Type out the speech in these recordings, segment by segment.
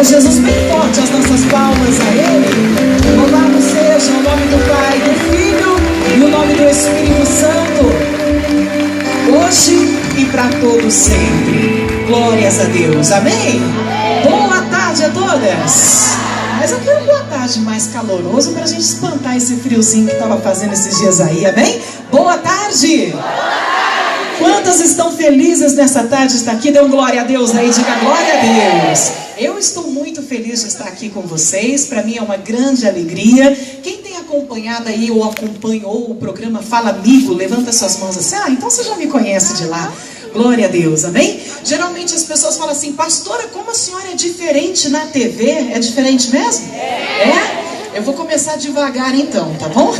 Jesus bem forte as nossas palmas a Ele. Louvado seja o nome do Pai, do Filho e o nome do Espírito Santo, hoje e para todos sempre. Glórias a Deus, amém? Boa tarde a todas. Mas eu quero boa tarde mais caloroso para a gente espantar esse friozinho que estava fazendo esses dias aí, amém? Boa tarde! Quantas estão felizes nessa tarde de estar aqui? Dê um glória a Deus aí, diga glória a Deus. Eu estou muito feliz de estar aqui com vocês, para mim é uma grande alegria. Quem tem acompanhado aí ou acompanhou o programa Fala Amigo, levanta suas mãos assim, então você já me conhece de lá. Glória a Deus, amém? Geralmente as pessoas falam assim, pastora, como a senhora é diferente na TV? É diferente mesmo? É? Eu vou começar devagar então, tá bom?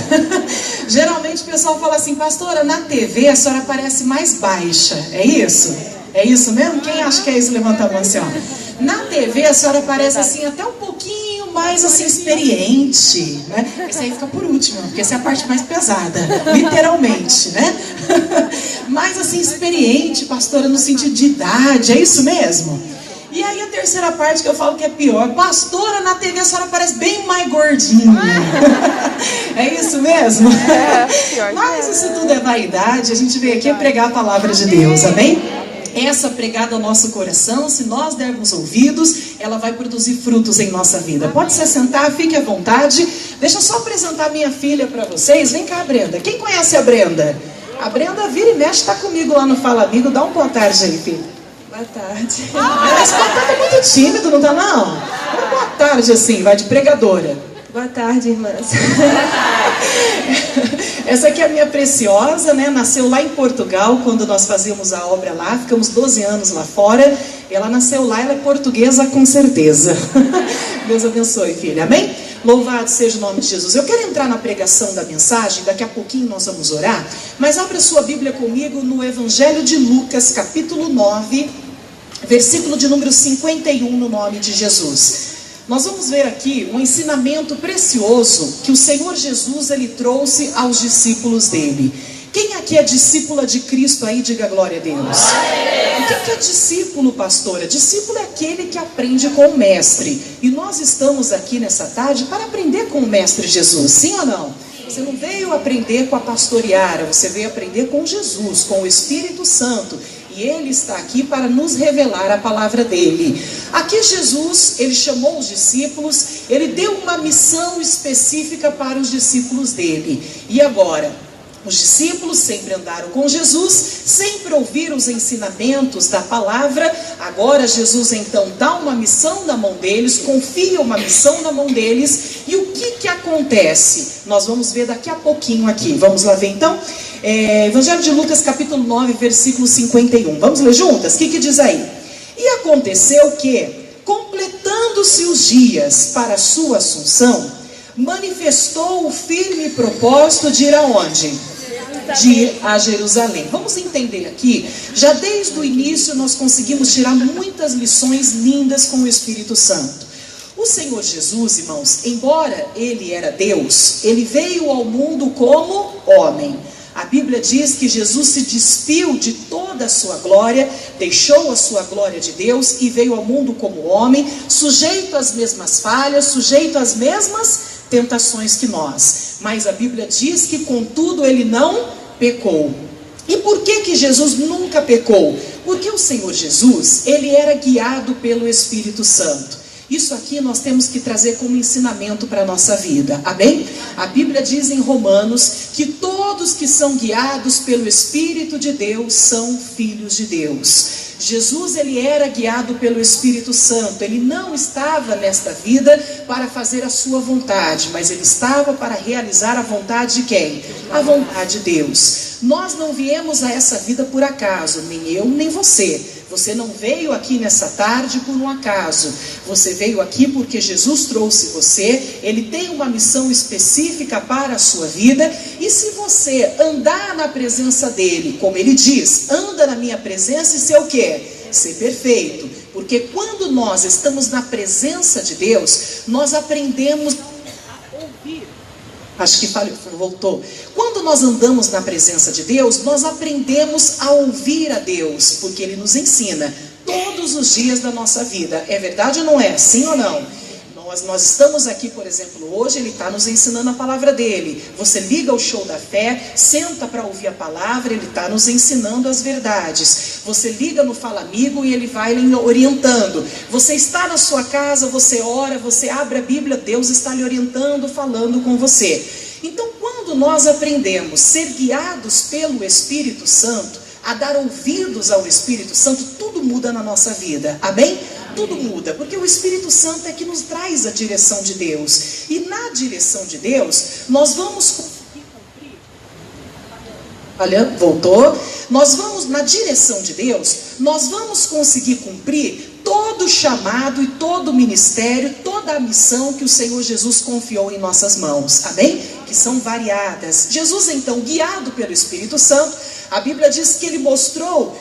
Geralmente o pessoal fala assim, pastora, na TV a senhora parece mais baixa, é isso? É isso mesmo? Quem acha que é isso? Levanta a mão assim, ó. Na TV a senhora parece assim até um pouquinho mais assim experiente, né? Esse aí fica por último, porque essa é a parte mais pesada, literalmente, né? Mais assim experiente, pastora, no sentido de idade, é isso mesmo? E aí a terceira parte que eu falo que é pior, pastora, na TV a senhora parece bem mais gordinha. É isso mesmo? Mas isso tudo é vaidade, a gente veio aqui pregar a palavra de Deus, amém? Essa pregada ao nosso coração, se nós dermos ouvidos, ela vai produzir frutos em nossa vida. Pode se sentar, fique à vontade. Deixa eu só apresentar minha filha para vocês. Vem cá, Brenda. Quem conhece a Brenda? A Brenda vira e mexe, está comigo lá no Fala Amigo. Dá uma boa tarde aí, filha. Boa tarde. Esse boa tarde é muito tímido, não tá não? Uma boa tarde assim, vai de pregadora. Boa tarde, irmãs. Essa aqui é a minha preciosa, né? Nasceu lá em Portugal, quando nós fazíamos a obra lá. Ficamos 12 anos lá fora. Ela nasceu lá, ela é portuguesa com certeza. Deus abençoe, filha. Amém? Louvado seja o nome de Jesus. Eu quero entrar na pregação da mensagem, daqui a pouquinho nós vamos orar. Mas abra sua Bíblia comigo no Evangelho de Lucas, capítulo 9, versículo de número 51, no nome de Jesus. Nós vamos ver aqui um ensinamento precioso que o Senhor Jesus ele trouxe aos discípulos dele. Quem aqui é discípula de Cristo aí, diga glória a Deus. O que é discípulo, pastora? Discípulo é aquele que aprende com o mestre. E nós estamos aqui nessa tarde para aprender com o mestre Jesus, sim ou não? Você não veio aprender com a pastoriara, você veio aprender com Jesus, com o Espírito Santo. E Ele está aqui para nos revelar a palavra dEle. Aqui Jesus, Ele chamou os discípulos, Ele deu uma missão específica para os discípulos dEle. E agora? Os discípulos sempre andaram com Jesus, sempre ouviram os ensinamentos da palavra. Agora Jesus então dá uma missão na mão deles, confia uma missão na mão deles. E o que acontece? Nós vamos ver daqui a pouquinho aqui. Vamos lá ver então? Evangelho de Lucas capítulo 9, versículo 51. Vamos ler juntas? O que diz aí? E aconteceu que, completando-se os dias para a sua assunção, manifestou o firme propósito de ir aonde? De ir a Jerusalém. Vamos entender aqui, já desde o início nós conseguimos tirar muitas lições lindas com o Espírito Santo. O Senhor Jesus, irmãos, embora Ele era Deus, Ele veio ao mundo como homem. A Bíblia diz que Jesus se despiu de toda a sua glória, deixou a sua glória de Deus e veio ao mundo como homem, sujeito às mesmas falhas, sujeito às mesmas tentações que nós. Mas a Bíblia diz que contudo Ele não pecou. E por que Jesus nunca pecou? Porque o Senhor Jesus, Ele era guiado pelo Espírito Santo. Isso aqui nós temos que trazer como ensinamento para a nossa vida, amém? A Bíblia diz em Romanos que todos que são guiados pelo Espírito de Deus são filhos de Deus. Jesus ele era guiado pelo Espírito Santo, ele não estava nesta vida para fazer a sua vontade, mas ele estava para realizar a vontade de quem? A vontade de Deus. Nós não viemos a essa vida por acaso, nem eu nem você. Você não veio aqui nessa tarde por um acaso. Você veio aqui porque Jesus trouxe você. Ele tem uma missão específica para a sua vida. E se você andar na presença dele, como ele diz, anda na minha presença e ser o quê? Ser perfeito. Porque quando nós estamos na presença de Deus, nós aprendemos a ouvir. Acho que voltou. Quando nós andamos na presença de Deus, nós aprendemos a ouvir a Deus, porque Ele nos ensina. todos os dias da nossa vida. É verdade ou não é? Sim ou não? Nós estamos aqui, por exemplo, hoje ele está nos ensinando a palavra dele. Você liga o show da fé, senta para ouvir a palavra, ele está nos ensinando as verdades. Você liga no Fala Amigo e ele vai lhe orientando. Você está na sua casa, você ora, você abre a Bíblia, Deus está lhe orientando, falando com você. Então, quando nós aprendemos a ser guiados pelo Espírito Santo, a dar ouvidos ao Espírito Santo, tudo muda na nossa vida. Amém? Tudo muda, porque o Espírito Santo é que nos traz a direção de Deus. E na direção de Deus, nós vamos conseguir cumprir. Olha, voltou. Na direção de Deus, nós vamos conseguir cumprir todo o chamado e todo o ministério, toda a missão que o Senhor Jesus confiou em nossas mãos. Amém? Que são variadas. Jesus, então, guiado pelo Espírito Santo, a Bíblia diz que ele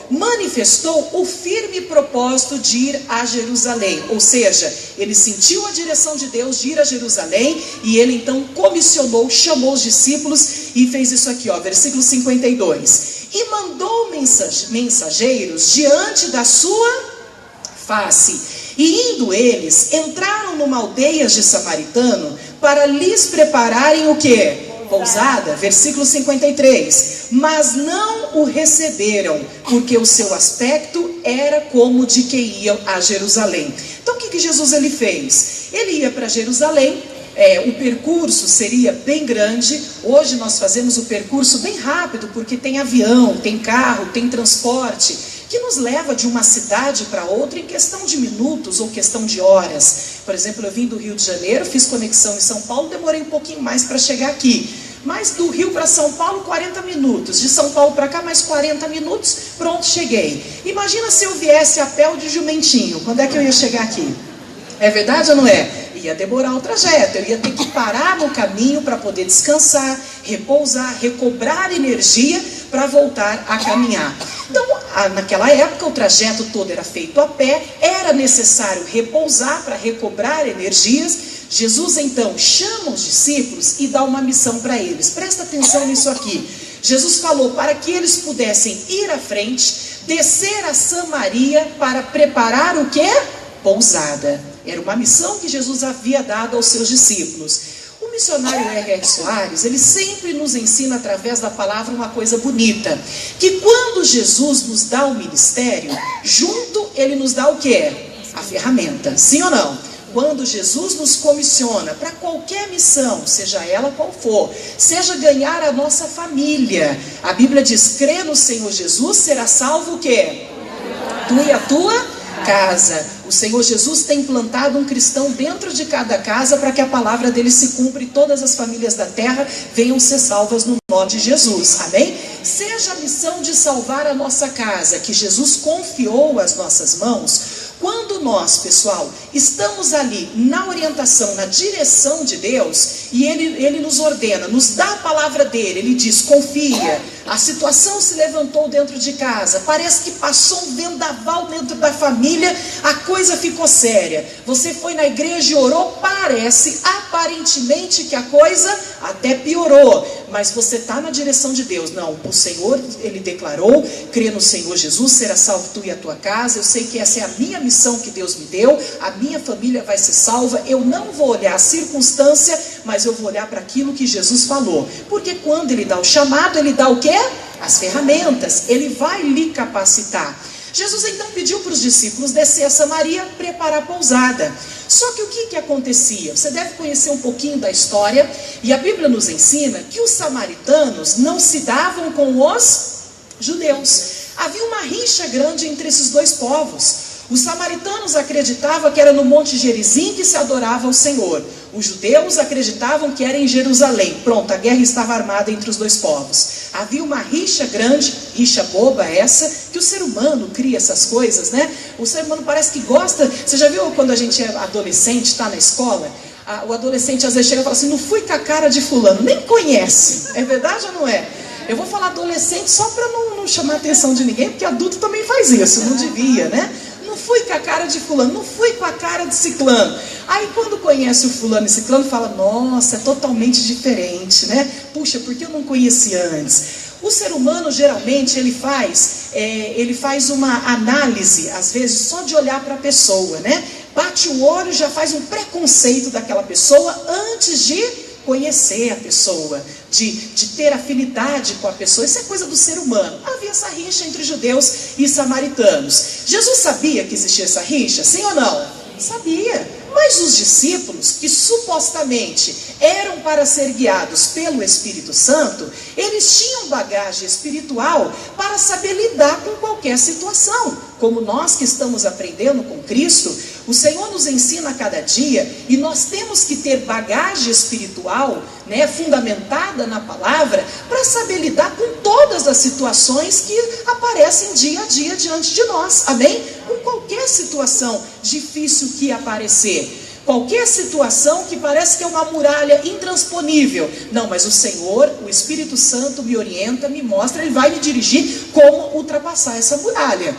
manifestou o firme propósito de ir a Jerusalém. Ou seja, ele sentiu a direção de Deus de ir a Jerusalém e ele então comissionou, chamou os discípulos e fez isso aqui, versículo 52. E mandou mensageiros diante da sua face. E indo eles, entraram numa aldeia de samaritano para lhes prepararem o quê? Pousada, versículo 53. Mas não o receberam, porque o seu aspecto era como de que iam a Jerusalém. Então o que Jesus ele fez? Ele ia para Jerusalém, o percurso seria bem grande. Hoje nós fazemos o percurso bem rápido, porque tem avião, tem carro, tem transporte, que nos leva de uma cidade para outra em questão de minutos ou questão de horas. Por exemplo, eu vim do Rio de Janeiro, fiz conexão em São Paulo, demorei um pouquinho mais para chegar aqui. Mas do Rio para São Paulo, 40 minutos. De São Paulo para cá, mais 40 minutos, pronto, cheguei. Imagina se eu viesse a pé ou de jumentinho, quando é que eu ia chegar aqui? É verdade ou não é? Ia demorar o trajeto, eu ia ter que parar no caminho para poder descansar, repousar, recobrar energia para voltar a caminhar. Então, naquela época, o trajeto todo era feito a pé, era necessário repousar para recobrar energias. Jesus, então, chama os discípulos e dá uma missão para eles. Presta atenção nisso aqui. Jesus falou para que eles pudessem ir à frente, descer a Samaria para preparar o quê? Pousada. Era uma missão que Jesus havia dado aos seus discípulos. O missionário R.R. Soares, ele sempre nos ensina através da palavra uma coisa bonita, que quando Jesus nos dá o ministério, junto ele nos dá o quê? A ferramenta, sim ou não? Quando Jesus nos comissiona para qualquer missão, seja ela qual for, seja ganhar a nossa família, a Bíblia diz, crê no Senhor Jesus, será salvo o quê? Tu e a tua casa. O Senhor Jesus tem plantado um cristão dentro de cada casa para que a palavra dele se cumpra e todas as famílias da terra venham ser salvas no nome de Jesus. Amém? Seja a missão de salvar a nossa casa, que Jesus confiou às nossas mãos. Quando nós, pessoal, estamos ali na orientação, na direção de Deus, e Ele nos ordena, nos dá a palavra dele, Ele diz, confia, a situação se levantou dentro de casa, parece que passou um vendaval dentro da família, a coisa ficou séria, você foi na igreja e orou, parece, aparentemente que a coisa até piorou, mas você está na direção de Deus. Não, o Senhor, Ele declarou, crê no Senhor Jesus, será salvo tu e a tua casa, eu sei que essa é a minha missão que Deus me deu, a minha família vai ser salva, eu não vou olhar a circunstância, mas eu vou olhar para aquilo que Jesus falou, porque quando Ele dá o chamado, Ele dá o quê? As ferramentas, Ele vai lhe capacitar. Jesus então pediu para os discípulos descer a Samaria, preparar a pousada. Só que o que acontecia? Você deve conhecer um pouquinho da história, e a Bíblia nos ensina que os samaritanos não se davam com os judeus. Havia uma rixa grande entre esses dois povos. Os samaritanos acreditavam que era no Monte Gerizim que se adorava ao Senhor. Os judeus acreditavam que era em Jerusalém. Pronto, a guerra estava armada entre os dois povos. Havia uma rixa grande, rixa boba essa, que o ser humano cria essas coisas, né? O ser humano parece que gosta. Você já viu quando a gente é adolescente, está na escola? O adolescente às vezes chega e fala assim, não fui com a cara de fulano, nem conhece. É verdade ou não é? Eu vou falar adolescente só para não chamar a atenção de ninguém, porque adulto também faz isso, não devia, né? Não fui com a cara de fulano, não fui com a cara de ciclano. Aí quando conhece o fulano e ciclano, fala, nossa, é totalmente diferente, né? Puxa, porque eu não conhecia antes? O ser humano geralmente ele faz uma análise, às vezes só de olhar para a pessoa, né? Bate o olho e já faz um preconceito daquela pessoa antes de conhecer a pessoa, de ter afinidade com a pessoa. Isso é coisa do ser humano. Havia essa rixa entre judeus e samaritanos. Jesus sabia que existia essa rixa? Sim ou não? Sabia. Mas os discípulos, que supostamente eram para ser guiados pelo Espírito Santo, eles tinham bagagem espiritual para saber lidar com qualquer situação. Como nós que estamos aprendendo com Cristo, o Senhor nos ensina a cada dia, e nós temos que ter bagagem espiritual, né, fundamentada na palavra, para saber lidar com todas as situações que aparecem dia a dia diante de nós, amém? Com qualquer situação difícil que aparecer, qualquer situação que parece que é uma muralha intransponível. Não, mas o Senhor, o Espírito Santo me orienta, me mostra, Ele vai me dirigir como ultrapassar essa muralha.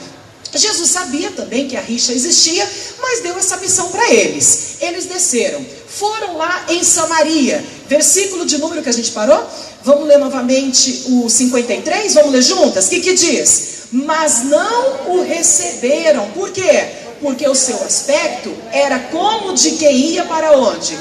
Jesus sabia também que a rixa existia, mas deu essa missão para eles. Eles desceram, foram lá em Samaria. Versículo de número que a gente parou? Vamos ler novamente o 53? Vamos ler juntas? O que diz? Mas não o receberam. Por quê? Porque o seu aspecto era como de quem ia para onde?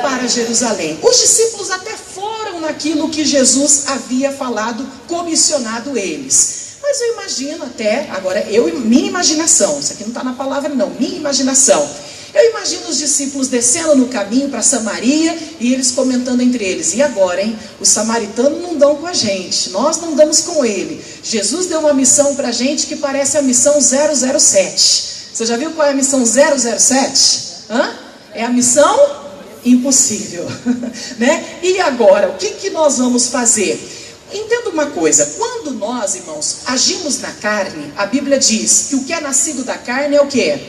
Para Jerusalém. Os discípulos até foram naquilo que Jesus havia falado, comissionado eles. Mas eu imagino até, agora minha imaginação, isso aqui não está na palavra não, minha imaginação. Eu imagino os discípulos descendo no caminho para Samaria e eles comentando entre eles: e agora, hein? Os samaritanos não dão com a gente, nós não damos com ele. Jesus deu uma missão para a gente que parece a missão 007. Você já viu qual é a missão 007? É a missão impossível. Né? E agora, o que nós vamos fazer? Entenda uma coisa, quando nós, irmãos, agimos na carne, a Bíblia diz que o que é nascido da carne é o quê?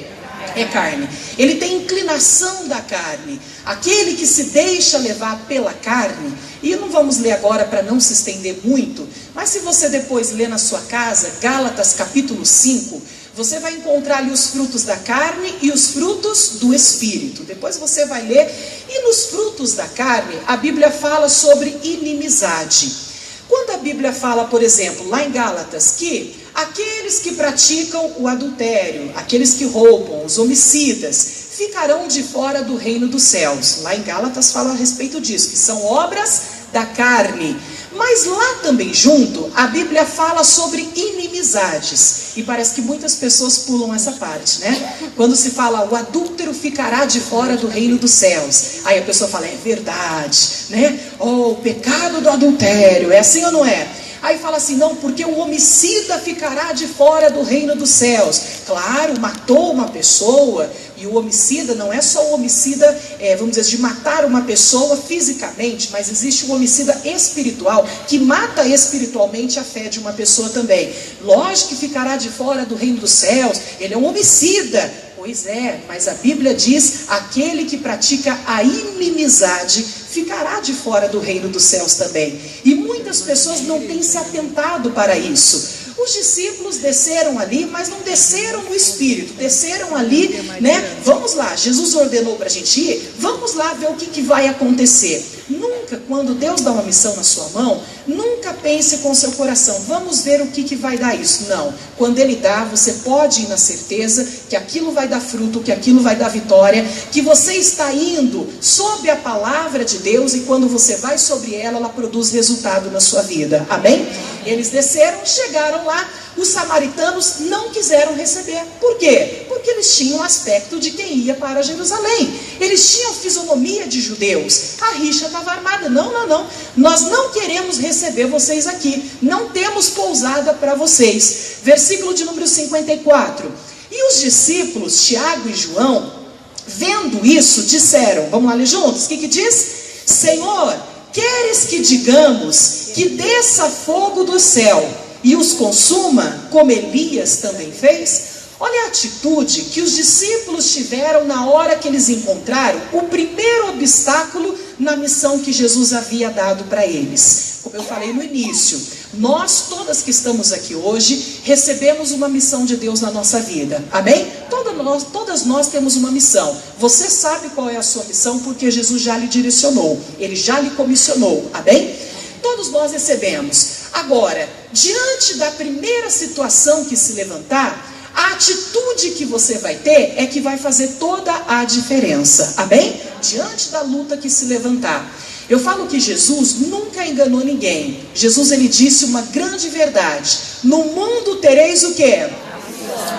É carne. Ele tem inclinação da carne. Aquele que se deixa levar pela carne, e não vamos ler agora para não se estender muito, mas se você depois ler na sua casa, Gálatas capítulo 5, você vai encontrar ali os frutos da carne e os frutos do Espírito. Depois você vai ler, e nos frutos da carne, a Bíblia fala sobre inimizade. Quando a Bíblia fala, por exemplo, lá em Gálatas, que aqueles que praticam o adultério, aqueles que roubam, os homicidas, ficarão de fora do reino dos céus. Lá em Gálatas fala a respeito disso, que são obras da carne. Mas lá também junto, a Bíblia fala sobre inimizades. E parece que muitas pessoas pulam essa parte, né? Quando se fala, o adúltero ficará de fora do reino dos céus. Aí a pessoa fala, é verdade, né? Oh, o pecado do adultério, é assim ou não é? Aí fala assim, não, porque o homicida ficará de fora do reino dos céus. Claro, matou uma pessoa, e o homicida não é só o homicida, vamos dizer, de matar uma pessoa fisicamente, mas existe um homicida espiritual, que mata espiritualmente a fé de uma pessoa também. Lógico que ficará de fora do reino dos céus, ele é um homicida. Pois é, mas a Bíblia diz, aquele que pratica a inimizade ficará de fora do reino dos céus também. E muitas pessoas não têm se atentado para isso. Os discípulos desceram ali, mas não desceram no Espírito, desceram ali, né? Vamos lá, Jesus ordenou para a gente ir, vamos lá ver o que vai acontecer. Nunca, quando Deus dá uma missão na sua mão, nunca pense com seu coração, vamos ver o que vai dar isso. Não, quando Ele dá, você pode ir na certeza que aquilo vai dar fruto, que aquilo vai dar vitória, que você está indo sob a palavra de Deus, e quando você vai sobre ela, ela produz resultado na sua vida, amém? Eles desceram, chegaram lá, os samaritanos não quiseram receber. Por quê? Porque eles tinham o aspecto de quem ia para Jerusalém. Eles tinham fisionomia de judeus. A rixa estava armada. Não. Nós não queremos receber vocês aqui. Não temos pousada para vocês. Versículo de número 54. E os discípulos, Tiago e João, vendo isso, disseram, vamos lá ler juntos, o que diz? Senhor, queres que digamos que desça fogo do céu e os consuma, como Elias também fez? Olha a atitude que os discípulos tiveram na hora que eles encontraram o primeiro obstáculo na missão que Jesus havia dado para eles. Como eu falei no início, nós todas que estamos aqui hoje recebemos uma missão de Deus na nossa vida, amém? Todas nós temos uma missão. Você sabe qual é a sua missão porque Jesus já lhe direcionou, Ele já lhe comissionou, amém? todos nós recebemos. Agora, diante da primeira situação que se levantar, a atitude que você vai ter é que vai fazer toda a diferença, amém? Diante da luta que se levantar. Eu falo que Jesus nunca enganou ninguém. Jesus, ele disse uma grande verdade: no mundo tereis o quê?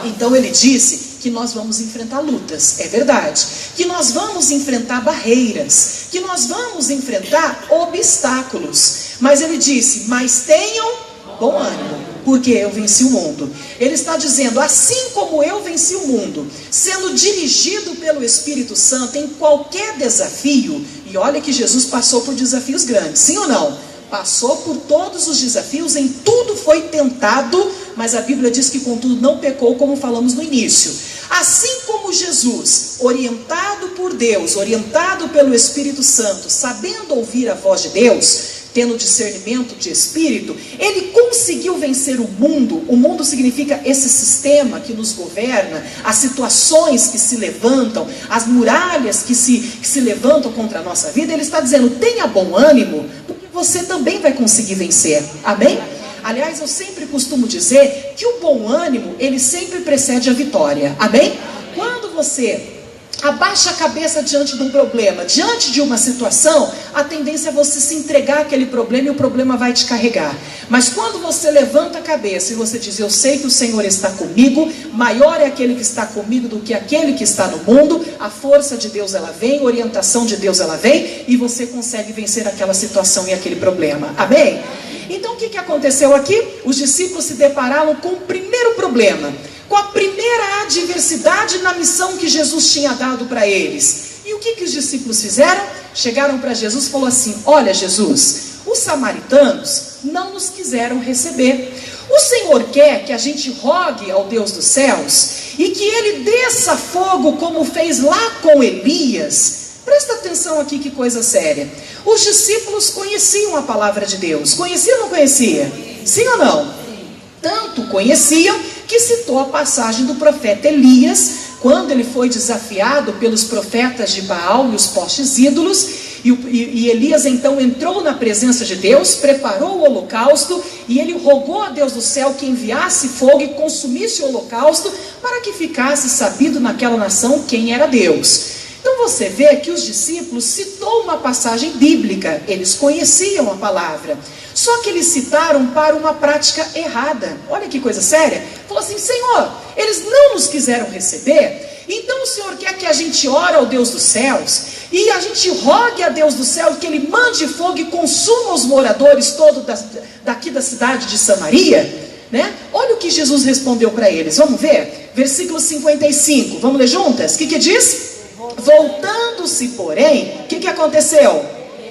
Então ele disse que nós vamos enfrentar lutas, é verdade. Que nós vamos enfrentar barreiras, que nós vamos enfrentar obstáculos. Mas ele disse, mas tenham bom ânimo, porque eu venci o mundo. Ele está dizendo, assim como eu venci o mundo, sendo dirigido pelo Espírito Santo em qualquer desafio, e olha que Jesus passou por desafios grandes, sim ou não? Passou por todos os desafios, em tudo foi tentado, mas a Bíblia diz que contudo não pecou, como falamos no início. Assim como Jesus, orientado por Deus, orientado pelo Espírito Santo, sabendo ouvir a voz de Deus, tendo discernimento de espírito, ele conseguiu vencer o mundo. O mundo significa esse sistema que nos governa, as situações que se levantam, as muralhas que se levantam contra a nossa vida. Ele está dizendo, tenha bom ânimo, porque você também vai conseguir vencer, amém? Aliás, eu sempre costumo dizer que o bom ânimo, ele sempre precede a vitória, amém? Quando você abaixa a cabeça diante de um problema, diante de uma situação, a tendência é você se entregar àquele problema e o problema vai te carregar. Mas quando você levanta a cabeça e você diz, eu sei que o Senhor está comigo, maior é aquele que está comigo do que aquele que está no mundo, a força de Deus ela vem, a orientação de Deus ela vem, e você consegue vencer aquela situação e aquele problema, amém? Então o que aconteceu aqui? Os discípulos se depararam com o primeiro problema, com a primeira adversidade na missão que Jesus tinha dado para eles. E o que os discípulos fizeram? Chegaram para Jesus e falaram assim, olha Jesus, os samaritanos não nos quiseram receber. O Senhor quer que a gente rogue ao Deus dos céus e que Ele desça fogo como fez lá com Elias. Presta atenção aqui, que coisa séria. Os discípulos conheciam a palavra de Deus. Conheciam ou não conheciam? Sim ou não? Tanto conheciam que citou a passagem do profeta Elias, quando ele foi desafiado pelos profetas de Baal e os postes ídolos, e Elias então entrou na presença de Deus, preparou o holocausto, e ele rogou a Deus do céu que enviasse fogo e consumisse o holocausto, para que ficasse sabido naquela nação quem era Deus. Então você vê que os discípulos citou uma passagem bíblica, eles conheciam a palavra, só que eles citaram para uma prática errada. Olha que coisa séria. Falou assim, Senhor, eles não nos quiseram receber, então o Senhor quer que a gente ore ao Deus dos céus, e a gente rogue a Deus do céu que Ele mande fogo e consuma os moradores todos daqui da cidade de Samaria? Né? Olha o que Jesus respondeu para eles, vamos ver? Versículo 55, vamos ler juntas? O que diz? Voltando-se, porém, o que aconteceu?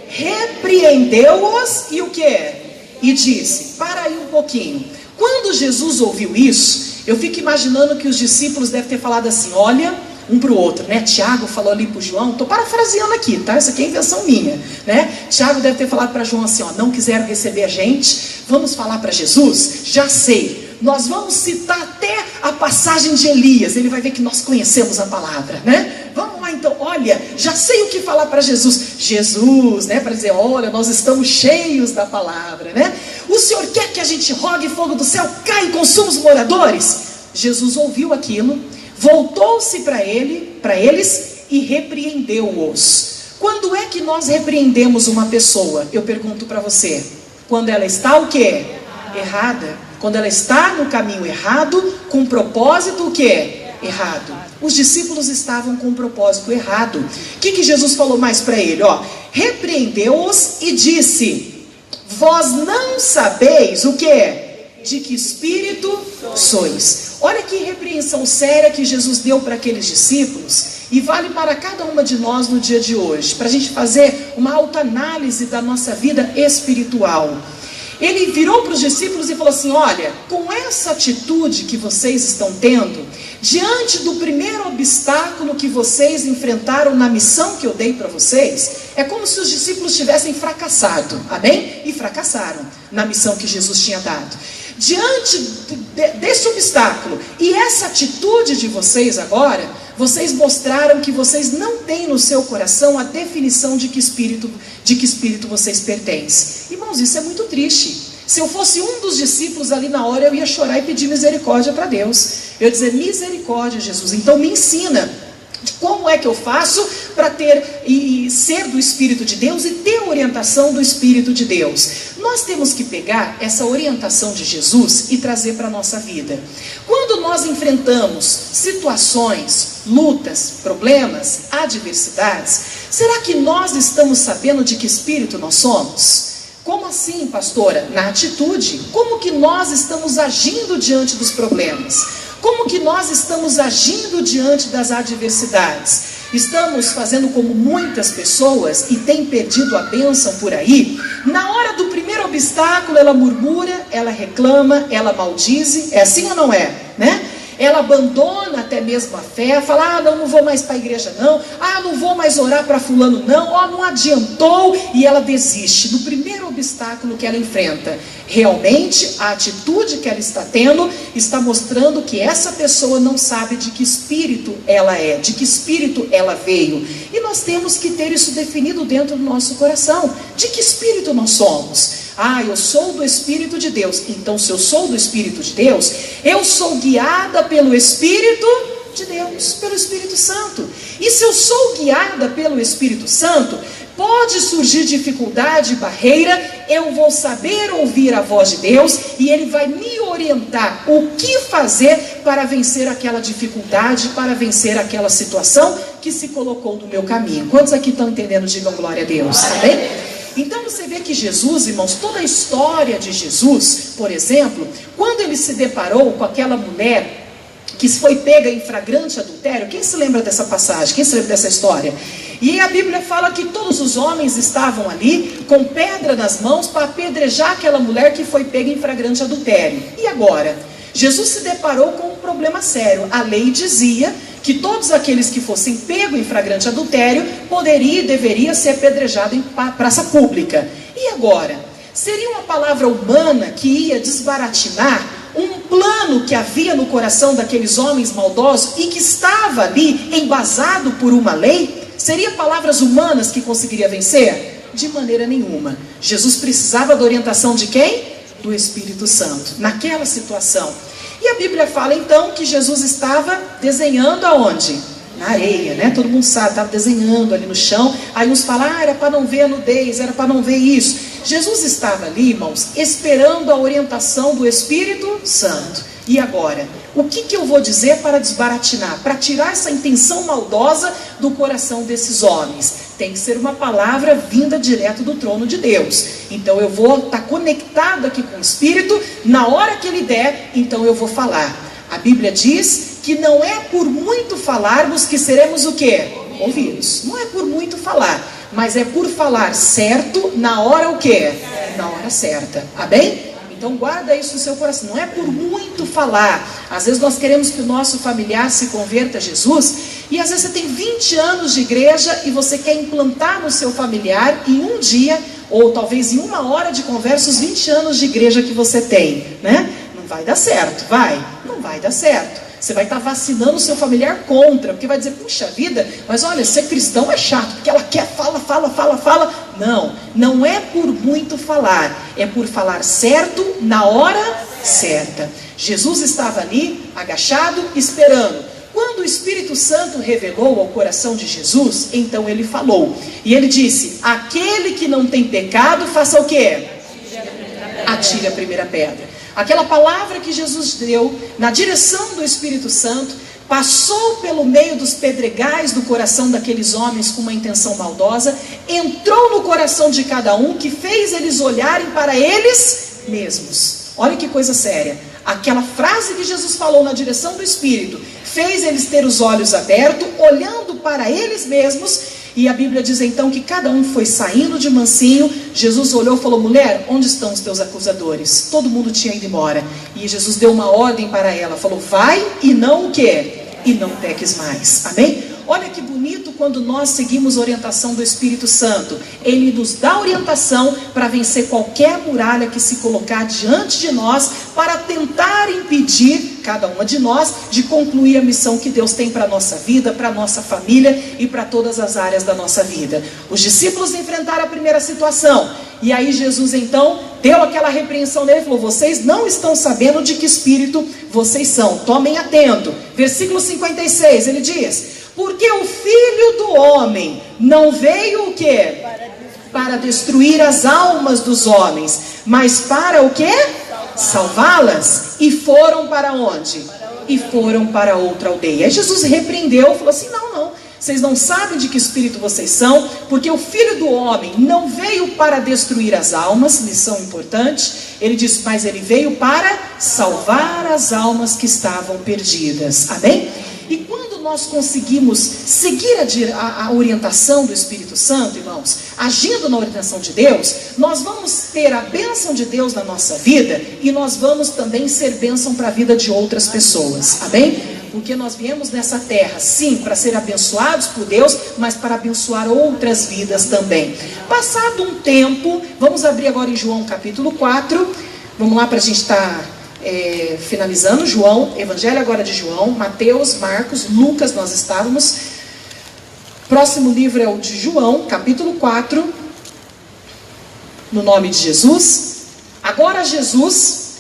Repreendeu-os e o que? E disse, para aí um pouquinho. Quando Jesus ouviu isso, eu fico imaginando que os discípulos devem ter falado assim, olha, um para o outro, né? Tiago falou ali para o João, estou parafraseando aqui, tá? Isso aqui é invenção minha, né? Tiago deve ter falado para João assim, ó, não quiseram receber a gente, vamos falar para Jesus? Já sei, nós vamos citar até a passagem de Elias, ele vai ver que nós conhecemos a palavra, né? Vamos lá então, olha, já sei o que falar para Jesus, né? Para dizer, olha, nós estamos cheios da palavra, né? O Senhor quer que a gente rogue fogo do céu, cai e consuma os moradores? Jesus ouviu aquilo, voltou-se para eles e repreendeu-os. Quando é que nós repreendemos uma pessoa? Eu pergunto para você. Quando ela está o quê? Errada. Quando ela está no caminho errado, com propósito o quê? Errado. Os discípulos estavam com um propósito errado. O que Jesus falou mais para ele? Ó, repreendeu-os e disse, vós não sabeis o quê? De que espírito sois. Olha que repreensão séria que Jesus deu para aqueles discípulos, e vale para cada uma de nós no dia de hoje, para a gente fazer uma autoanálise da nossa vida espiritual. Ele virou para os discípulos e falou assim, olha, com essa atitude que vocês estão tendo, diante do primeiro obstáculo que vocês enfrentaram na missão que eu dei para vocês, é como se os discípulos tivessem fracassado, amém? E fracassaram na missão que Jesus tinha dado. Diante desse obstáculo e essa atitude de vocês agora, vocês mostraram que vocês não têm no seu coração a definição de que espírito vocês pertencem. E Irmãos, isso é muito triste. Se eu fosse um dos discípulos ali na hora, eu ia chorar e pedir misericórdia para Deus. Eu ia dizer, misericórdia, Jesus, então me ensina como é que eu faço para ter e ser do Espírito de Deus e ter a orientação do Espírito de Deus. Nós temos que pegar essa orientação de Jesus e trazer para a nossa vida. Quando nós enfrentamos situações, lutas, problemas, adversidades, será que nós estamos sabendo de que espírito nós somos? Como assim, pastora? Na atitude. Como que nós estamos agindo diante dos problemas? Como que nós estamos agindo diante das adversidades? Estamos fazendo como muitas pessoas e tem perdido a bênção por aí? Na hora do primeiro obstáculo, ela murmura, ela reclama, ela maldize. É assim ou não é? Né? Ela abandona até mesmo a fé, fala, não vou mais para a igreja não, não vou mais orar para fulano não, não adiantou, e ela desiste do primeiro obstáculo que ela enfrenta. Realmente, a atitude que ela está tendo, está mostrando que essa pessoa não sabe de que espírito ela é, de que espírito ela veio. E nós temos que ter isso definido dentro do nosso coração, de que espírito nós somos. Eu sou do Espírito de Deus. Então, se eu sou do Espírito de Deus, eu sou guiada pelo Espírito de Deus, pelo Espírito Santo. E se eu sou guiada pelo Espírito Santo, pode surgir dificuldade, barreira, eu vou saber ouvir a voz de Deus e Ele vai me orientar o que fazer para vencer aquela dificuldade, para vencer aquela situação que se colocou no meu caminho. Quantos aqui estão entendendo? Digam glória a Deus, amém? Então você vê que Jesus, irmãos, toda a história de Jesus, por exemplo, quando ele se deparou com aquela mulher que foi pega em flagrante adultério, quem se lembra dessa passagem? Quem se lembra dessa história? E a Bíblia fala que todos os homens estavam ali com pedra nas mãos para apedrejar aquela mulher que foi pega em flagrante adultério. E agora? Jesus se deparou com um problema sério. A lei dizia que todos aqueles que fossem pegos em flagrante adultério poderia e deveria ser apedrejado em praça pública. E agora? Seria uma palavra humana que ia desbaratinar um plano que havia no coração daqueles homens maldosos e que estava ali embasado por uma lei? Seria palavras humanas que conseguiria vencer? De maneira nenhuma. Jesus precisava da orientação de quem? Do Espírito Santo, naquela situação. E a Bíblia fala então que Jesus estava desenhando aonde? Na areia, né? Todo mundo sabe, estava desenhando ali no chão. Aí uns falam, era para não ver a nudez, era para não ver isso. Jesus estava ali, irmãos, esperando a orientação do Espírito Santo. E agora? O que eu vou dizer para desbaratinar? Para tirar essa intenção maldosa do coração desses homens? Tem que ser uma palavra vinda direto do trono de Deus. Então eu vou estar conectado aqui com o Espírito. Na hora que Ele der, então eu vou falar. A Bíblia diz que não é por muito falarmos que seremos o quê? Ouvidos. Não é por muito falar, mas é por falar certo na hora o quê? Na hora certa. Amém? Então guarda isso no seu coração. Não é por muito falar. Às vezes nós queremos que o nosso familiar se converta a Jesus, e às vezes você tem 20 anos de igreja e você quer implantar no seu familiar em um dia, ou talvez em uma hora de conversa, os 20 anos de igreja que você tem, né? Não vai dar certo, vai? Não vai dar certo. Você vai estar vacinando o seu familiar contra, porque vai dizer, puxa vida, mas olha, ser cristão é chato, porque ela quer, fala. Não, não é por muito falar, é por falar certo na hora certa. Jesus estava ali, agachado, esperando. Quando o Espírito Santo revelou ao coração de Jesus, então ele falou. E ele disse, aquele que não tem pecado, faça o quê? Atire a primeira pedra. Aquela palavra que Jesus deu na direção do Espírito Santo passou pelo meio dos pedregais do coração daqueles homens com uma intenção maldosa, entrou no coração de cada um, que fez eles olharem para eles mesmos. Olha que coisa séria. Aquela frase que Jesus falou na direção do Espírito fez eles ter os olhos abertos, olhando para eles mesmos. E a Bíblia diz então que cada um foi saindo de mansinho. Jesus olhou e falou, mulher, onde estão os teus acusadores? Todo mundo tinha ido embora. E Jesus deu uma ordem para ela, falou, vai e não o quê? E não peques mais. Amém? Olha que bonito quando nós seguimos a orientação do Espírito Santo. Ele nos dá orientação para vencer qualquer muralha que se colocar diante de nós, para tentar impedir cada uma de nós de concluir a missão que Deus tem para a nossa vida, para a nossa família e para todas as áreas da nossa vida. Os discípulos enfrentaram a primeira situação, e aí Jesus então deu aquela repreensão nele e falou: vocês não estão sabendo de que espírito vocês são, tomem atento. Versículo 56, ele diz: porque o Filho do Homem não veio o quê? Para destruir as almas dos homens, mas para o quê? Salvá-las. E foram para onde? E foram para outra aldeia. Aí Jesus repreendeu, falou assim: não, vocês não sabem de que espírito vocês são, porque o Filho do Homem não veio para destruir as almas, lição importante. Ele diz: mas ele veio para salvar as almas que estavam perdidas. Amém? E quando nós conseguimos seguir a orientação do Espírito Santo, irmãos, agindo na orientação de Deus, nós vamos ter a bênção de Deus na nossa vida, e nós vamos também ser bênção para a vida de outras pessoas. Amém? Porque nós viemos nessa terra, sim, para ser abençoados por Deus, mas para abençoar outras vidas também. Passado um tempo, vamos abrir agora em João capítulo 4, vamos lá para a gente estar finalizando. João, Evangelho agora de João, Mateus, Marcos, Lucas nós estávamos. Próximo livro é o de João, capítulo 4, no nome de Jesus. Agora Jesus,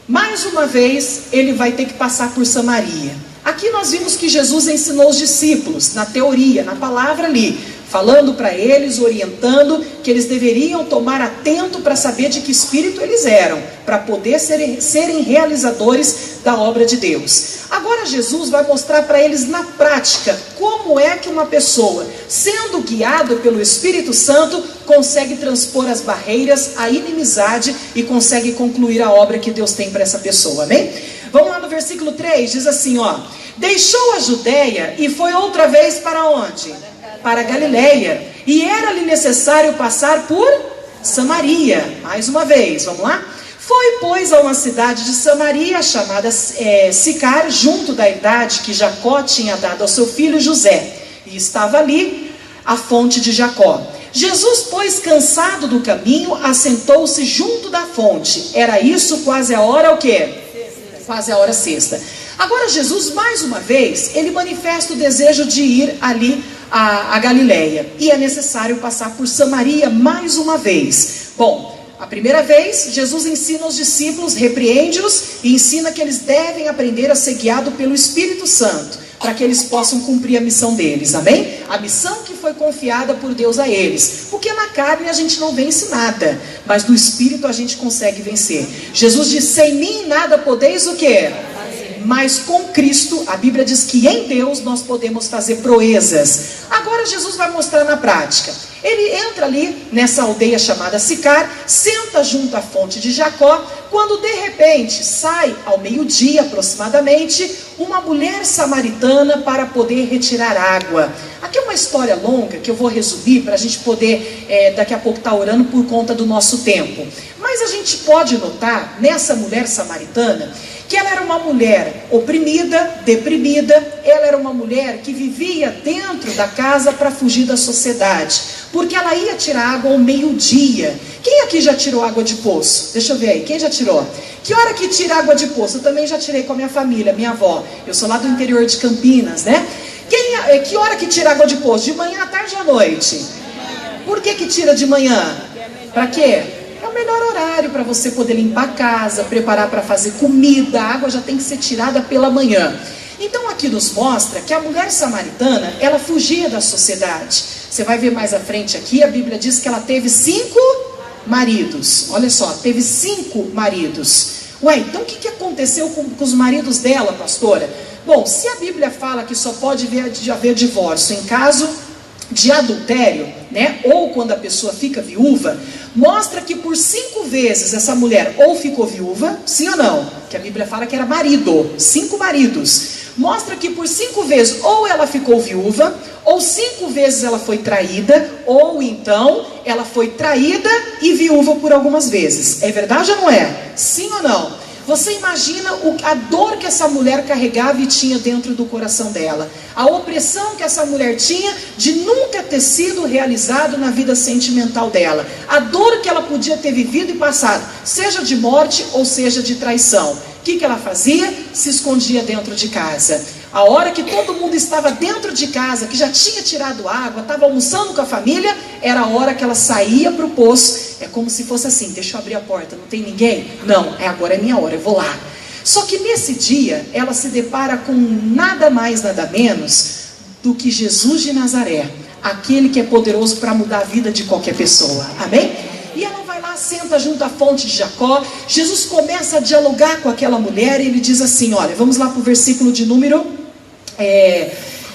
mais uma vez, ele vai ter que passar por Samaria. Aqui nós vimos que Jesus ensinou os discípulos, na teoria, na palavra ali, falando para eles, orientando, que eles deveriam tomar atento para saber de que espírito eles eram, para poder serem realizadores da obra de Deus. Agora Jesus vai mostrar para eles na prática como é que uma pessoa, sendo guiado pelo Espírito Santo, consegue transpor as barreiras, a inimizade, e consegue concluir a obra que Deus tem para essa pessoa. Amém? Vamos lá no versículo 3, diz assim, ó: deixou a Judéia e foi outra vez para onde? Para Galileia, e era-lhe necessário passar por Samaria. Mais uma vez, vamos lá? Foi, pois, a uma cidade de Samaria, chamada Sicar, junto da idade que Jacó tinha dado ao seu filho José, e estava ali a fonte de Jacó. Jesus, pois, cansado do caminho, assentou-se junto da fonte. Era isso quase a hora o quê? Quase a hora sexta. Agora Jesus, mais uma vez, ele manifesta o desejo de ir ali a Galileia, e é necessário passar por Samaria mais uma vez. Bom, a primeira vez, Jesus ensina aos discípulos, repreende-os e ensina que eles devem aprender a ser guiados pelo Espírito Santo, para que eles possam cumprir a missão deles. Amém? A missão que foi confiada por Deus a eles. Porque na carne a gente não vence nada, mas no Espírito a gente consegue vencer. Jesus disse: sem mim nada podeis o quê? Mas com Cristo, a Bíblia diz que em Deus nós podemos fazer proezas. Agora Jesus vai mostrar na prática. Ele entra ali nessa aldeia chamada Sicar, senta junto à fonte de Jacó, quando de repente sai ao meio-dia aproximadamente uma mulher samaritana para poder retirar água. Aqui é uma história longa que eu vou resumir para a gente poder daqui a pouco estar orando por conta do nosso tempo. Mas a gente pode notar nessa mulher samaritana que ela era uma mulher oprimida, deprimida. Ela era uma mulher que vivia dentro da casa para fugir da sociedade, porque ela ia tirar água ao meio-dia. Quem aqui já tirou água de poço? Deixa eu ver aí, quem já tirou? Que hora que tira água de poço? Eu também já tirei com a minha família, minha avó. Eu sou lá do interior de Campinas, né? Que hora que tira água de poço? De manhã, à tarde ou à noite? Por que tira de manhã? Para quê? É o melhor horário para você poder limpar a casa, preparar para fazer comida. A água já tem que ser tirada pela manhã. Então aqui nos mostra que a mulher samaritana, ela fugia da sociedade. Você vai ver mais à frente aqui, a Bíblia diz que ela teve 5 maridos. Olha só, teve 5 maridos. Ué, então o que aconteceu com os maridos dela, pastora? Bom, se a Bíblia fala que só pode haver divórcio em caso de adultério, né? Ou quando a pessoa fica viúva, mostra que por 5 vezes essa mulher ou ficou viúva, sim ou não? Que a Bíblia fala que era marido, 5 maridos. Mostra que por 5 vezes ou ela ficou viúva, ou 5 vezes ela foi traída, ou então ela foi traída e viúva por algumas vezes. É verdade ou não é? Sim ou não? Você imagina a dor que essa mulher carregava e tinha dentro do coração dela. A opressão que essa mulher tinha de nunca ter sido realizado na vida sentimental dela. A dor que ela podia ter vivido e passado, seja de morte ou seja de traição. O que ela fazia? Se escondia dentro de casa. A hora que todo mundo estava dentro de casa, que já tinha tirado água, estava almoçando com a família, era a hora que ela saía para o poço. É como se fosse assim, deixa eu abrir a porta, não tem ninguém? Não, agora é minha hora, eu vou lá. Só que nesse dia, ela se depara com nada mais, nada menos do que Jesus de Nazaré, aquele que é poderoso para mudar a vida de qualquer pessoa, amém? E ela vai lá, senta junto à fonte de Jacó. Jesus começa a dialogar com aquela mulher e ele diz assim, olha, vamos lá para o versículo de número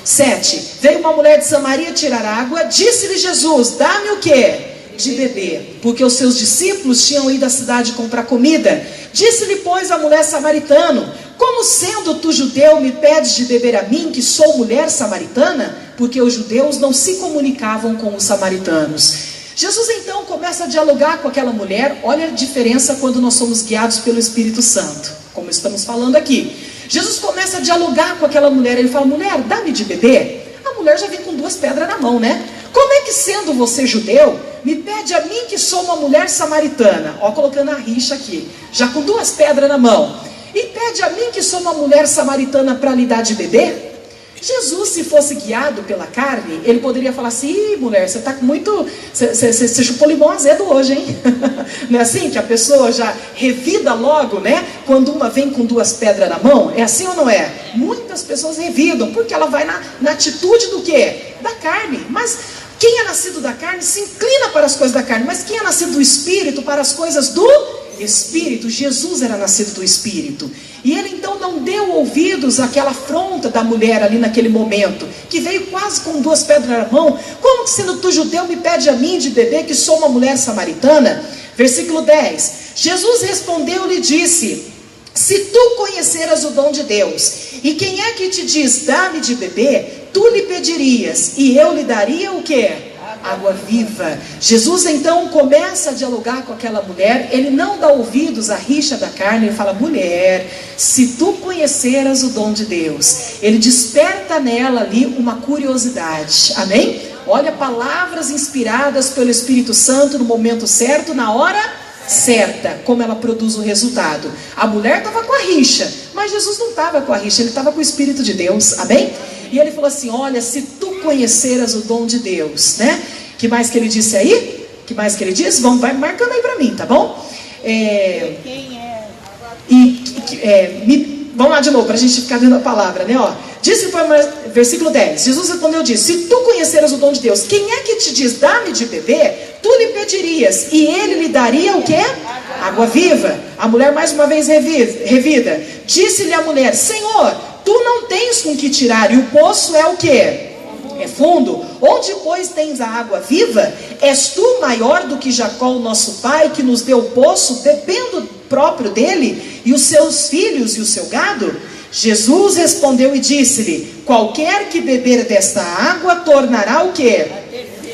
7. Veio uma mulher de Samaria tirar água, disse-lhe Jesus, dá-me o quê? De beber, porque os seus discípulos tinham ido à cidade comprar comida. Disse-lhe, pois, a mulher samaritana, como sendo tu judeu me pedes de beber a mim, que sou mulher samaritana? Porque os judeus não se comunicavam com os samaritanos. Jesus então começa a dialogar com aquela mulher. Olha a diferença quando nós somos guiados pelo Espírito Santo, como estamos falando aqui. Jesus começa a dialogar com aquela mulher. Ele fala, mulher, dá-me de beber. A mulher já vem com 2 pedras na mão, né? Como é que, sendo você judeu, me pede a mim, que sou uma mulher samaritana? Ó, colocando a rixa aqui, já com 2 pedras na mão. E pede a mim, que sou uma mulher samaritana, para lhe dar de beber? Jesus, se fosse guiado pela carne, ele poderia falar assim, ih, mulher, você está com muito... Você chupou limão azedo hoje, hein? Não é assim que a pessoa já revida logo, né? Quando uma vem com 2 pedras na mão, é assim ou não é? Muitas pessoas revidam, porque ela vai na atitude do quê? Da carne. Mas quem é nascido da carne se inclina para as coisas da carne, mas quem é nascido do Espírito, para as coisas do Espírito. Jesus era nascido do Espírito. E ele então não deu ouvidos àquela afronta da mulher ali naquele momento, que veio quase com 2 pedras na mão. Como que, sendo tu judeu, me pede a mim de beber, que sou uma mulher samaritana? Versículo 10. Jesus respondeu-lhe e disse, se tu conheceras o dom de Deus, e quem é que te diz, dá-me de beber, tu lhe pedirias, e eu lhe daria o quê? Água viva. Jesus então começa a dialogar com aquela mulher. Ele não dá ouvidos à rixa da carne. Ele fala, mulher, se tu conheceras o dom de Deus. Ele desperta nela ali uma curiosidade, amém? Olha, palavras inspiradas pelo Espírito Santo no momento certo, na hora certa, como ela produz o resultado. A mulher estava com a rixa, mas Jesus não estava com a rixa, ele estava com o Espírito de Deus, amém? E ele falou assim, olha, se tu conheceras o dom de Deus, né? Que mais que ele disse aí? Que mais que ele disse? Vamos, vai marcando aí para mim, tá bom? Vamos lá de novo, para a gente ficar vendo a palavra, né? Ó, disse, versículo 10, Jesus respondeu e disse, se tu conheceras o dom de Deus, quem é que te diz, dá-me de beber? Tu lhe pedirias, e ele lhe daria o quê? Água viva. A mulher mais uma vez revida. Disse-lhe a mulher, Senhor, tu não tens com que tirar, e o poço é o quê? É fundo. Onde, pois, tens a água viva? És tu maior do que Jacó, o nosso pai, que nos deu o poço, bebendo próprio dele, e os seus filhos e o seu gado? Jesus respondeu e disse-lhe, qualquer que beber desta água, tornará o quê?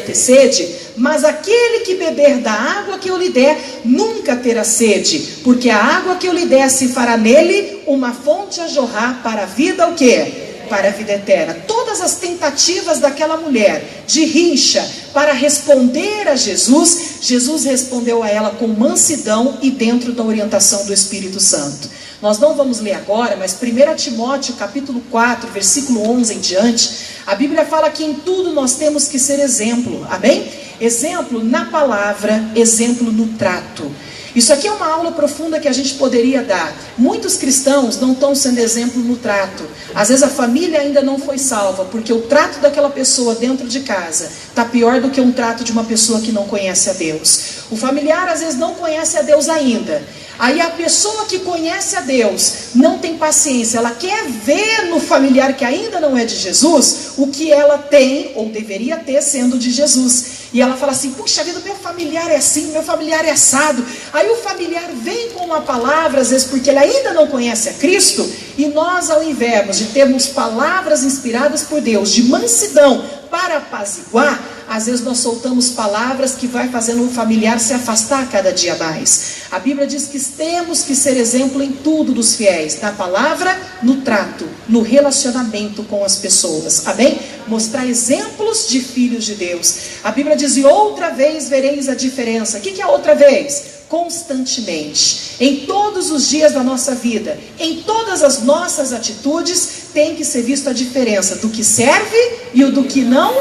Ter sede. Mas aquele que beber da água que eu lhe der, nunca terá sede, porque a água que eu lhe der se fará nele uma fonte a jorrar para a vida, o quê? Para a vida eterna. Todas as tentativas daquela mulher de rixa para responder a Jesus, Jesus respondeu a ela com mansidão e dentro da orientação do Espírito Santo. Nós não vamos ler agora, mas 1 Timóteo capítulo 4, versículo 11 em diante, a Bíblia fala que em tudo nós temos que ser exemplo, amém? Exemplo na palavra, exemplo no trato. Isso aqui é uma aula profunda que a gente poderia dar. Muitos cristãos não estão sendo exemplo no trato. Às vezes a família ainda não foi salva, porque o trato daquela pessoa dentro de casa está pior do que um trato de uma pessoa que não conhece a Deus. O familiar às vezes não conhece a Deus ainda. Aí a pessoa que conhece a Deus não tem paciência, ela quer ver no familiar que ainda não é de Jesus, o que ela tem ou deveria ter sendo de Jesus. E ela fala assim, puxa vida, meu familiar é assim, meu familiar é assado. Aí o familiar vem com uma palavra, às vezes porque ele ainda não conhece a Cristo, e nós, ao invés de termos palavras inspiradas por Deus, de mansidão para apaziguar, às vezes nós soltamos palavras que vai fazendo o familiar se afastar cada dia mais. A Bíblia diz que temos que ser exemplo em tudo dos fiéis, na palavra, no trato, no relacionamento com as pessoas, amém? Mostrar exemplos de filhos de Deus. A Bíblia diz, e outra vez vereis a diferença. O que é outra vez? constantemente, em todos os dias da nossa vida, em todas as nossas atitudes, tem que ser visto a diferença do que serve e o do que não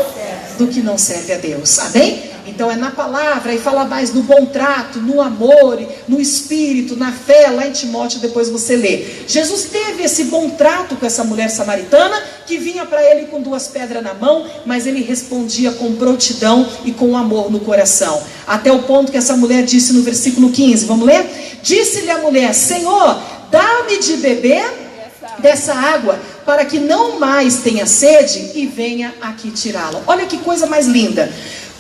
serve a Deus, amém? Então é na palavra, e fala mais no bom trato, no amor, no espírito, na fé. Lá em Timóteo depois você lê. Jesus teve esse bom trato com essa mulher samaritana, que vinha para ele com 2 pedras na mão, mas ele respondia com prontidão e com amor no coração, até o ponto que essa mulher disse no versículo 15, vamos ler? Disse-lhe a mulher: Senhor, dá-me de beber dessa água, para que não mais tenha sede e venha aqui tirá-la. Olha que coisa mais linda.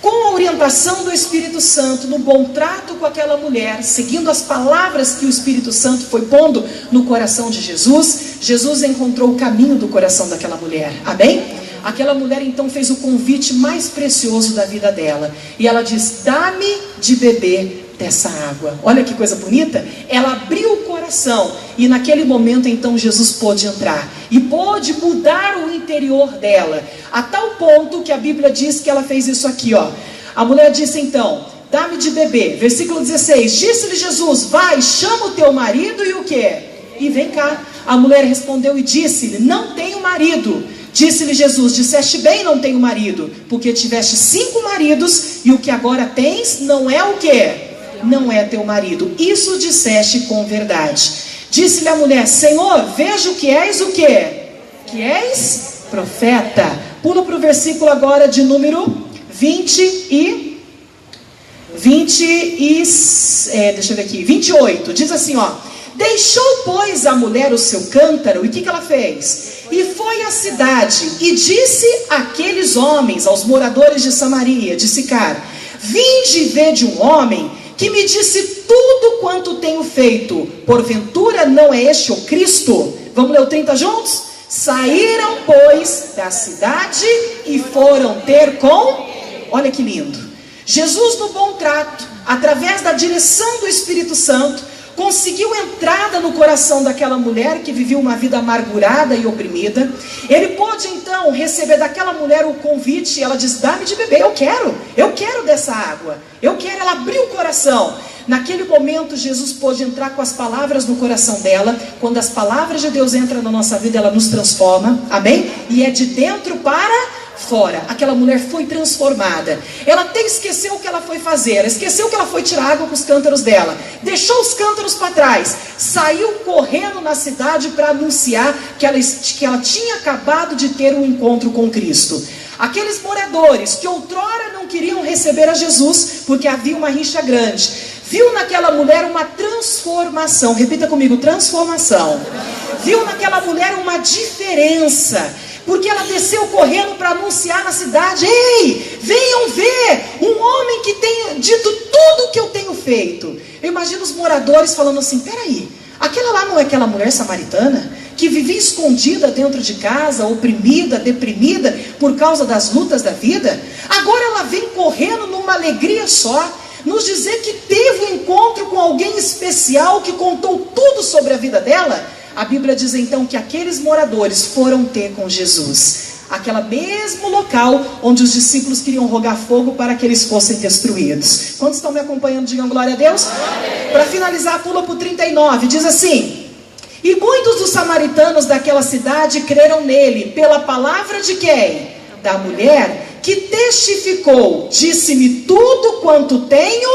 Com a orientação do Espírito Santo, no bom trato com aquela mulher, seguindo as palavras que o Espírito Santo foi pondo no coração de Jesus, Jesus encontrou o caminho do coração daquela mulher, amém? Aquela mulher então fez o convite mais precioso da vida dela, e ela diz: dá-me de beber dessa água. Olha que coisa bonita. Ela abriu o coração, e naquele momento então Jesus pôde entrar e pôde mudar o interior dela, a tal ponto que a Bíblia diz que ela fez isso aqui, ó. A mulher disse então: dá-me de beber. Versículo 16, disse-lhe Jesus: vai, chama o teu marido e o que? E vem cá. A mulher respondeu e disse-lhe: não tenho marido. Disse-lhe Jesus: disseste bem, não tenho marido, porque tiveste 5 maridos, e o que agora tens não é o que? Não é teu marido. Isso disseste com verdade. Disse-lhe a mulher: Senhor, vejo que és o quê? Que és profeta. Pula para o versículo agora de número 28. Diz assim, ó: deixou, pois, a mulher o seu cântaro, e o que ela fez? E foi à cidade, e disse àqueles homens, aos moradores de Samaria, de Sicar: vinde e vede um homem que me disse tudo quanto tenho feito. Porventura não é este o Cristo? Vamos ler o 30 juntos? Saíram, pois, da cidade e foram ter com... Olha que lindo. Jesus, no bom trato, através da direção do Espírito Santo, conseguiu entrada no coração daquela mulher que vivia uma vida amargurada e oprimida. Ele pôde então receber daquela mulher o convite, e ela diz: dá-me de beber, eu quero dessa água, eu quero. Ela abriu o coração. Naquele momento Jesus pôde entrar com as palavras no coração dela. Quando as palavras de Deus entram na nossa vida, ela nos transforma, amém? E é de dentro para fora. Aquela mulher foi transformada. Ela até esqueceu o que ela foi fazer. Ela esqueceu que ela foi tirar água com os cântaros dela. Deixou os cântaros para trás. Saiu correndo na cidade para anunciar que ela tinha acabado de ter um encontro com Cristo. Aqueles moradores que outrora não queriam receber a Jesus, porque havia uma rixa grande, viu naquela mulher uma transformação. Repita comigo: transformação. Viu naquela mulher uma diferença, porque ela desceu correndo para anunciar na cidade: ei, venham ver um homem que tem dito tudo o que eu tenho feito. Eu imagino os moradores falando assim: peraí, aquela lá não é aquela mulher samaritana que vivia escondida dentro de casa, oprimida, deprimida por causa das lutas da vida? Agora ela vem correndo numa alegria só, nos dizer que teve um encontro com alguém especial que contou tudo sobre a vida dela. A Bíblia diz então que aqueles moradores foram ter com Jesus, aquele mesmo local onde os discípulos queriam rogar fogo para que eles fossem destruídos. Quantos estão me acompanhando? Digam glória a Deus. Para finalizar, pula para o 39, diz assim: e muitos dos samaritanos daquela cidade creram nele, pela palavra de quem? Da mulher, que testificou: disse-me tudo quanto tenho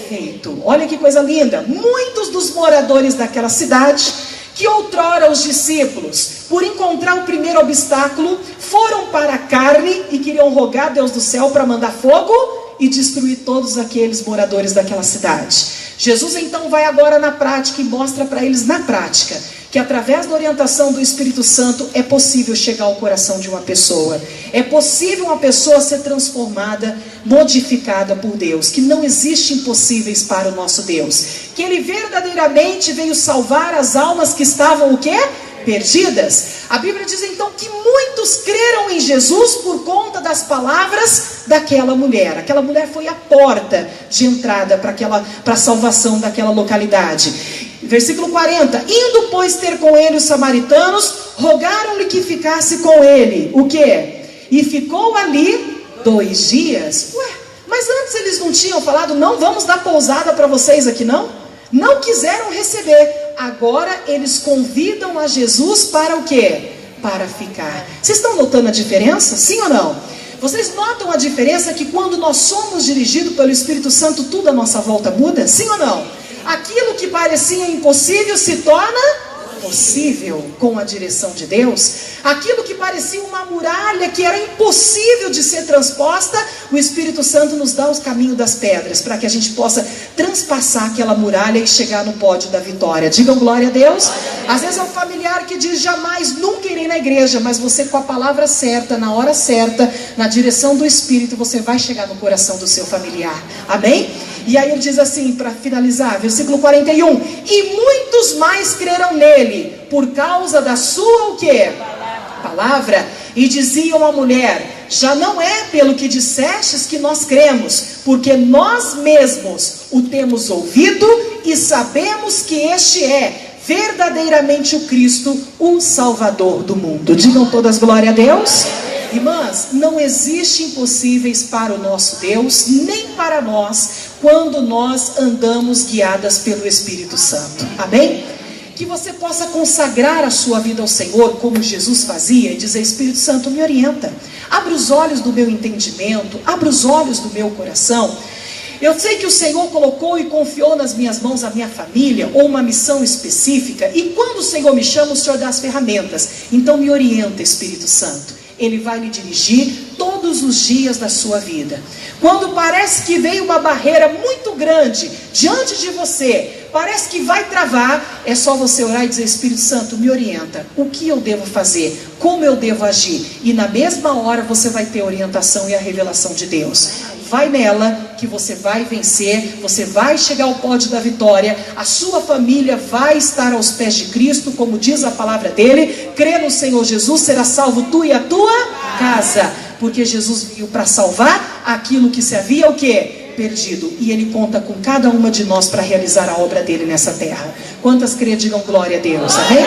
feito. Olha que coisa linda. Muitos dos moradores daquela cidade, que outrora os discípulos, por encontrar o primeiro obstáculo, foram para a carne e queriam rogar a Deus do céu para mandar fogo e destruir todos aqueles moradores daquela cidade. Jesus então vai agora na prática e mostra para eles na prática que através da orientação do Espírito Santo é possível chegar ao coração de uma pessoa. É possível uma pessoa ser transformada, modificada por Deus, que não existe impossíveis para o nosso Deus, que Ele verdadeiramente veio salvar as almas que estavam o quê? Perdidas. A Bíblia diz então que muitos creram em Jesus por conta das palavras daquela mulher. Aquela mulher foi a porta de entrada para a salvação daquela localidade. Versículo 40, indo pois ter com ele os samaritanos, rogaram-lhe que ficasse com ele. O quê? E ficou ali 2 dias. Ué, Mas antes eles não tinham falado, não vamos dar pousada para vocês aqui não? Não quiseram receber. Agora eles convidam a Jesus para o quê? Para ficar. Vocês estão notando a diferença? Sim ou não? Vocês notam a diferença que quando nós somos dirigidos pelo Espírito Santo, tudo à nossa volta muda? Sim ou não? Aquilo que parecia impossível se torna possível com a direção de Deus. Aquilo que parecia uma muralha que era impossível de ser transposta, o Espírito Santo nos dá os caminhos das pedras para que a gente possa transpassar aquela muralha e chegar no pódio da vitória. Digam glória a Deus. Às vezes é um familiar que diz jamais, nunca irei na igreja, mas você com a palavra certa, na hora certa, na direção do Espírito, você vai chegar no coração do seu familiar. Amém? E aí ele diz assim, para finalizar, versículo 41, e muitos mais crerão nele, por causa da sua o quê? Palavra. E diziam à mulher, já não é pelo que dissestes que nós cremos, porque nós mesmos o temos ouvido e sabemos que este é verdadeiramente o Cristo, o Salvador do mundo. Digam todas glória a Deus. Irmãs, não existe impossíveis para o nosso Deus, nem para nós, quando nós andamos guiadas pelo Espírito Santo. Amém? Que você possa consagrar a sua vida ao Senhor, como Jesus fazia, e dizer, Espírito Santo, me orienta. Abre os olhos do meu entendimento, abre os olhos do meu coração. Eu sei que o Senhor colocou e confiou nas minhas mãos a minha família, ou uma missão específica, e quando o Senhor me chama, o Senhor dá as ferramentas. Então me orienta, Espírito Santo. Ele vai lhe dirigir todos os dias da sua vida. Quando parece que veio uma barreira muito grande diante de você, parece que vai travar, é só você orar e dizer, Espírito Santo, me orienta. O que eu devo fazer? Como eu devo agir? E na mesma hora você vai ter a orientação e a revelação de Deus. Vai nela que você vai vencer, você vai chegar ao pódio da vitória, a sua família vai estar aos pés de Cristo, como diz a palavra dele, crê no Senhor Jesus, será salvo tu e a tua casa, porque Jesus veio para salvar aquilo que se havia o quê? Perdido, e Ele conta com cada uma de nós para realizar a obra dele nessa terra. Quantas crê, digam glória a Deus, amém?